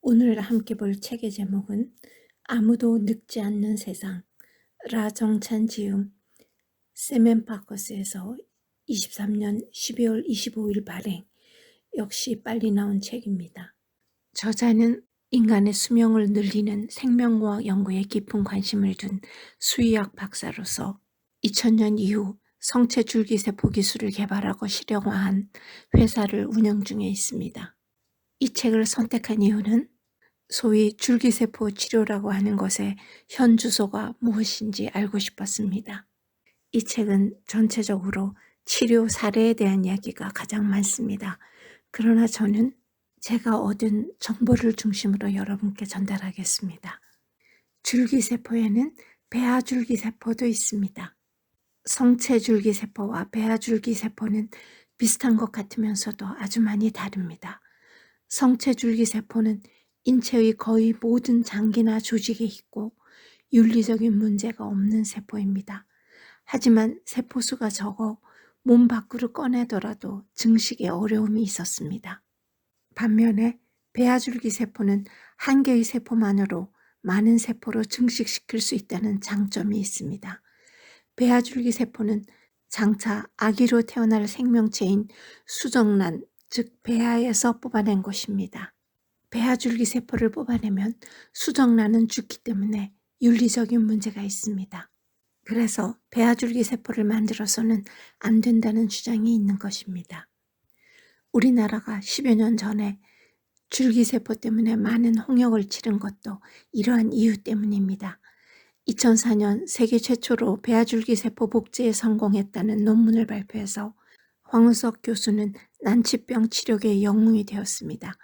오늘 함께 볼 책의 제목은 아무도 늙지 않는 세상, 라정찬 지음, 세멘파커스에서 23년 12월 25일 발행, 역시 빨리 나온 책입니다. 저자는 인간의 수명을 늘리는 생명과학 연구에 깊은 관심을 둔 수의학 박사로서 2000년 이후 성체 줄기세포 기술을 개발하고 실용화한 회사를 운영 중에 있습니다. 이 책을 선택한 이유는 소위 줄기세포 치료라고 하는 것의 현 주소가 무엇인지 알고 싶었습니다. 이 책은 전체적으로 치료 사례에 대한 이야기가 가장 많습니다. 그러나 저는 제가 얻은 정보를 중심으로 여러분께 전달하겠습니다. 줄기세포에는 배아줄기세포도 있습니다. 성체줄기세포와 배아줄기세포는 비슷한 것 같으면서도 아주 많이 다릅니다. 성체줄기세포는 인체의 거의 모든 장기나 조직에 있고 윤리적인 문제가 없는 세포입니다. 하지만 세포수가 적어 몸 밖으로 꺼내더라도 증식에 어려움이 있었습니다. 반면에 배아줄기세포는 한 개의 세포만으로 많은 세포로 증식시킬 수 있다는 장점이 있습니다. 배아줄기세포는 장차 아기로 태어날 생명체인 수정란, 즉 배아에서 뽑아낸 것입니다. 배아줄기세포를 뽑아내면 수정란은 죽기 때문에 윤리적인 문제가 있습니다. 그래서 배아줄기세포를 만들어서는 안 된다는 주장이 있는 것입니다. 우리나라가 10여 년 전에 줄기세포 때문에 많은 홍역을 치른 것도 이러한 이유 때문입니다. 2004년 세계 최초로 배아줄기세포 복제에 성공했다는 논문을 발표해서 황우석 교수는 난치병 치료계의 영웅이 되었습니다.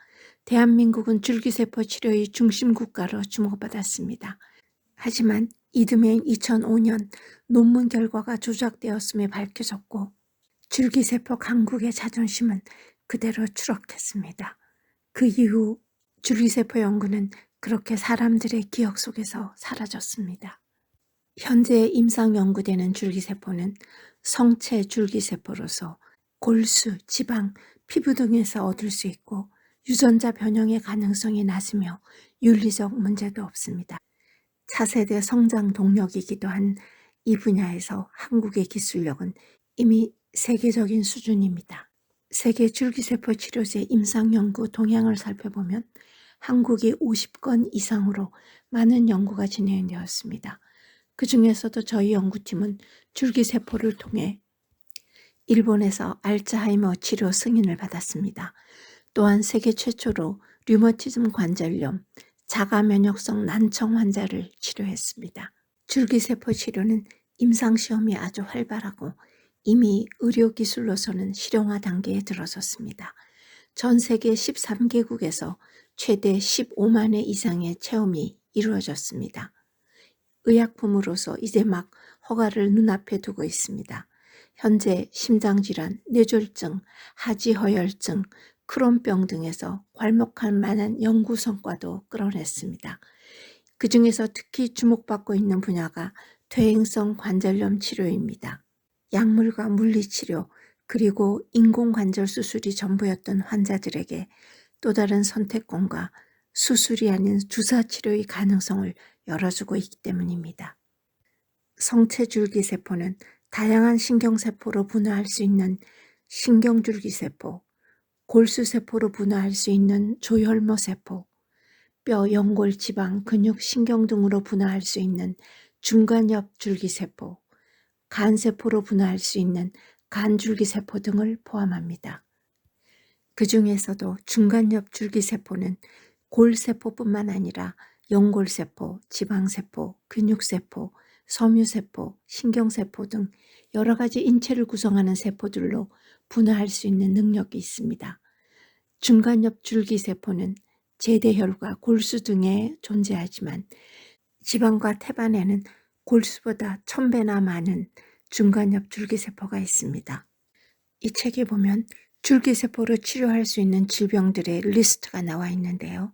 대한민국은 줄기세포 치료의 중심 국가로 주목받았습니다. 하지만 이듬해인 2005년 논문 결과가 조작되었음이 밝혀졌고 줄기세포 강국의 자존심은 그대로 추락했습니다. 그 이후 줄기세포 연구는 그렇게 사람들의 기억 속에서 사라졌습니다. 현재 임상 연구되는 줄기세포는 성체 줄기세포로서 골수, 지방, 피부 등에서 얻을 수 있고 유전자 변형의 가능성이 낮으며 윤리적 문제도 없습니다. 차세대 성장 동력이기도 한 이 분야에서 한국의 기술력은 이미 세계적인 수준입니다. 세계 줄기세포 치료제 임상 연구 동향을 살펴보면 한국이 50건 이상으로 많은 연구가 진행되었습니다. 그 중에서도 저희 연구팀은 줄기세포를 통해 일본에서 알츠하이머 치료 승인을 받았습니다. 또한 세계 최초로 류머티즘 관절염, 자가면역성 난청 환자를 치료했습니다. 줄기세포 치료는 임상시험이 아주 활발하고 이미 의료기술로서는 실용화 단계에 들어섰습니다. 전 세계 13개국에서 최대 15만 회 이상의 체험이 이루어졌습니다. 의약품으로서 이제 막 허가를 눈앞에 두고 있습니다. 현재 심장질환, 뇌졸중, 하지허혈증, 크론병 등에서 괄목할 만한 연구 성과도 끌어냈습니다. 그 중에서 특히 주목받고 있는 분야가 퇴행성 관절염 치료입니다. 약물과 물리치료 그리고 인공관절 수술이 전부였던 환자들에게 또 다른 선택권과 수술이 아닌 주사치료의 가능성을 열어주고 있기 때문입니다. 성체줄기세포는 다양한 신경세포로 분화할 수 있는 신경줄기세포, 골수세포로 분화할 수 있는 조혈모세포, 뼈, 연골, 지방, 근육, 신경 등으로 분화할 수 있는 중간엽줄기세포, 간세포로 분화할 수 있는 간줄기세포 등을 포함합니다. 그 중에서도 중간엽줄기세포는 골세포뿐만 아니라 연골세포, 지방세포, 근육세포, 섬유세포, 신경세포 등 여러 가지 인체를 구성하는 세포들로 분화할 수 있는 능력이 있습니다. 중간엽줄기세포는 제대혈과 골수 등에 존재하지만 지방과 태반에는 골수보다 1000배나 많은 중간엽줄기세포가 있습니다. 이 책에 보면 줄기세포로 치료할 수 있는 질병들의 리스트가 나와 있는데요.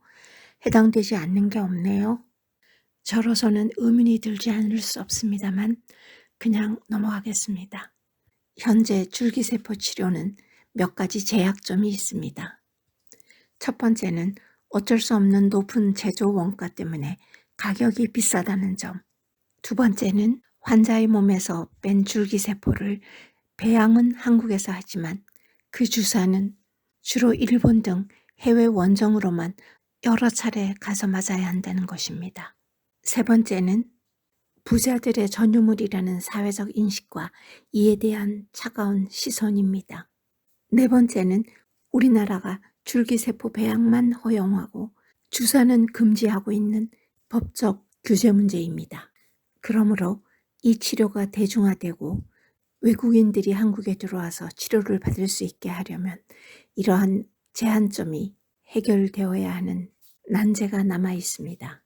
해당되지 않는 게 없네요. 저로서는 의문이 들지 않을 수 없습니다만 그냥 넘어가겠습니다. 현재 줄기세포 치료는 몇 가지 제약점이 있습니다. 첫 번째는 어쩔 수 없는 높은 제조 원가 때문에 가격이 비싸다는 점. 두 번째는 환자의 몸에서 뺀 줄기세포를 배양은 한국에서 하지만 그 주사는 주로 일본 등 해외 원정으로만 여러 차례 가서 맞아야 한다는 것입니다. 세 번째는 부자들의 전유물이라는 사회적 인식과 이에 대한 차가운 시선입니다. 네 번째는 우리나라가 줄기세포 배양만 허용하고 주사는 금지하고 있는 법적 규제 문제입니다. 그러므로 이 치료가 대중화되고 외국인들이 한국에 들어와서 치료를 받을 수 있게 하려면 이러한 제한점이 해결되어야 하는 난제가 남아 있습니다.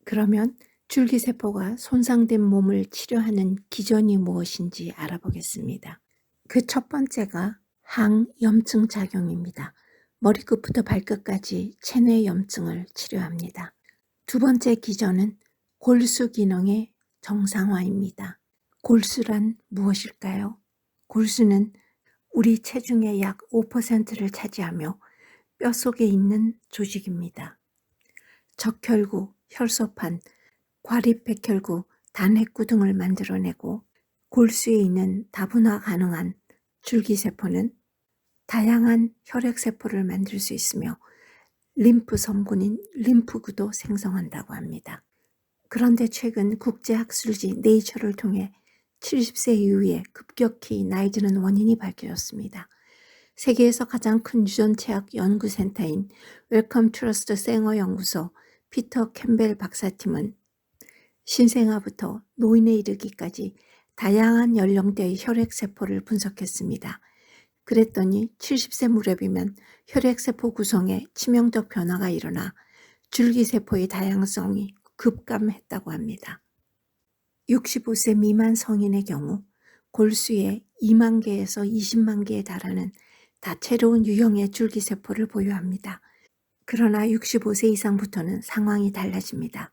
그러면 줄기세포가 손상된 몸을 치료하는 기전이 무엇인지 알아보겠습니다. 그 첫 번째가 항염증 작용입니다. 머리끝부터 발끝까지 체내 염증을 치료합니다. 두 번째 기전은 골수 기능의 정상화입니다. 골수란 무엇일까요? 골수는 우리 체중의 약 5%를 차지하며 뼛속에 있는 조직입니다. 적혈구, 혈소판, 과립백혈구, 단핵구 등을 만들어내고 골수에 있는 다분화 가능한 줄기세포는 다양한 혈액세포를 만들 수 있으며 림프 성분인 림프구도 생성한다고 합니다. 그런데 최근 국제학술지 네이처를 통해 70세 이후에 급격히 나이 드는 원인이 밝혀졌습니다. 세계에서 가장 큰 유전체학 연구센터인 웰컴 트러스트 생어 연구소 피터 캠벨 박사팀은 신생아부터 노인에 이르기까지 다양한 연령대의 혈액세포를 분석했습니다. 그랬더니 70세 무렵이면 혈액세포 구성에 치명적 변화가 일어나 줄기세포의 다양성이 급감했다고 합니다. 65세 미만 성인의 경우 골수에 2만 개에서 20만 개에 달하는 다채로운 유형의 줄기세포를 보유합니다. 그러나 65세 이상부터는 상황이 달라집니다.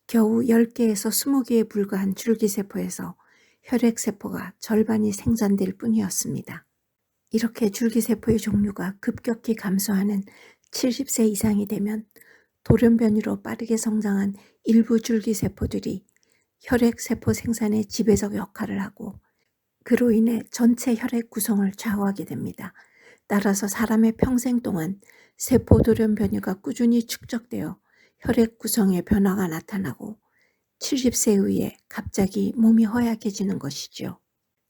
겨우 10개에서 20개에 불과한 줄기세포에서 혈액세포가 절반이 생산될 뿐이었습니다. 이렇게 줄기세포의 종류가 급격히 감소하는 70세 이상이 되면 돌연변이로 빠르게 성장한 일부 줄기세포들이 혈액세포 생산에 지배적 역할을 하고 그로 인해 전체 혈액 구성을 좌우하게 됩니다. 따라서 사람의 평생 동안 세포 돌연변이가 꾸준히 축적되어 혈액 구성에 변화가 나타나고 70세 이후에 갑자기 몸이 허약해지는 것이죠.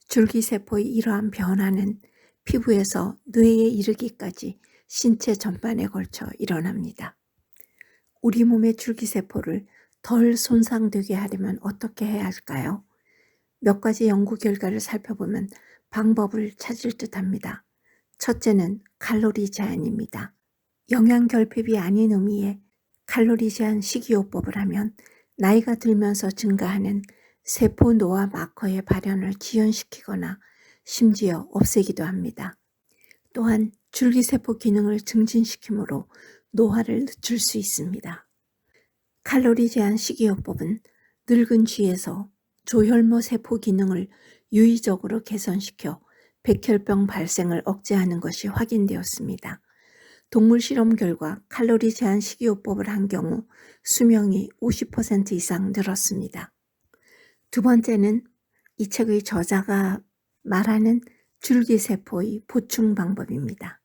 줄기세포의 이러한 변화는 피부에서 뇌에 이르기까지 신체 전반에 걸쳐 일어납니다. 우리 몸의 줄기세포를 덜 손상되게 하려면 어떻게 해야 할까요? 몇 가지 연구 결과를 살펴보면 방법을 찾을 듯합니다. 첫째는 칼로리 제한입니다. 영양 결핍이 아닌 의미의 칼로리 제한 식이요법을 하면 나이가 들면서 증가하는 세포 노화 마커의 발현을 지연시키거나 심지어 없애기도 합니다. 또한 줄기세포 기능을 증진시키므로 노화를 늦출 수 있습니다. 칼로리 제한 식이요법은 늙은 쥐에서 조혈모 세포 기능을 유의적으로 개선시켜 백혈병 발생을 억제하는 것이 확인되었습니다. 동물 실험 결과 칼로리 제한 식이요법을 한 경우 수명이 50% 이상 늘었습니다. 두 번째는 이 책의 저자가 말하는 줄기세포의 보충 방법입니다.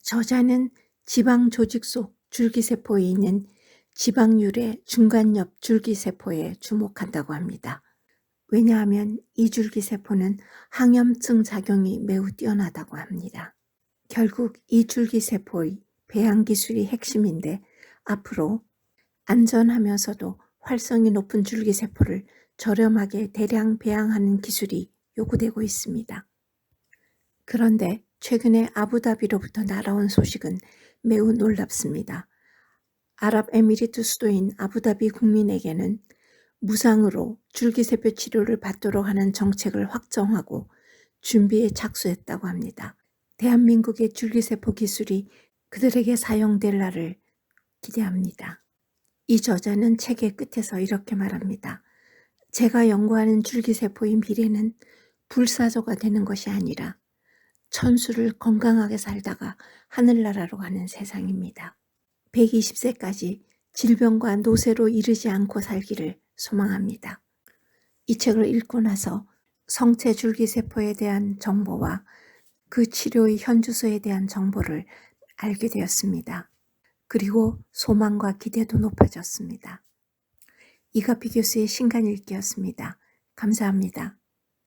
저자는 지방 조직 속 줄기세포에 있는 지방률의 중간엽 줄기세포에 주목한다고 합니다. 왜냐하면 이 줄기세포는 항염증 작용이 매우 뛰어나다고 합니다. 결국 이 줄기세포의 배양 기술이 핵심인데 앞으로 안전하면서도 활성이 높은 줄기세포를 저렴하게 대량 배양하는 기술이 요구되고 있습니다. 그런데 최근에 아부다비로부터 날아온 소식은 매우 놀랍습니다. 아랍에미리트 수도인 아부다비 국민에게는 무상으로 줄기세포 치료를 받도록 하는 정책을 확정하고 준비에 착수했다고 합니다. 대한민국의 줄기세포 기술이 그들에게 사용될 날을 기대합니다. 이 저자는 책의 끝에서 이렇게 말합니다. 제가 연구하는 줄기세포의 미래는 불사조가 되는 것이 아니라 천수를 건강하게 살다가 하늘나라로 가는 세상입니다. 120세까지 질병과 노쇠로 이르지 않고 살기를 소망합니다. 이 책을 읽고 나서 성체 줄기세포에 대한 정보와 그 치료의 현주소에 대한 정보를 알게 되었습니다. 그리고 소망과 기대도 높아졌습니다. 이가피 교수의 신간읽기였습니다. 감사합니다.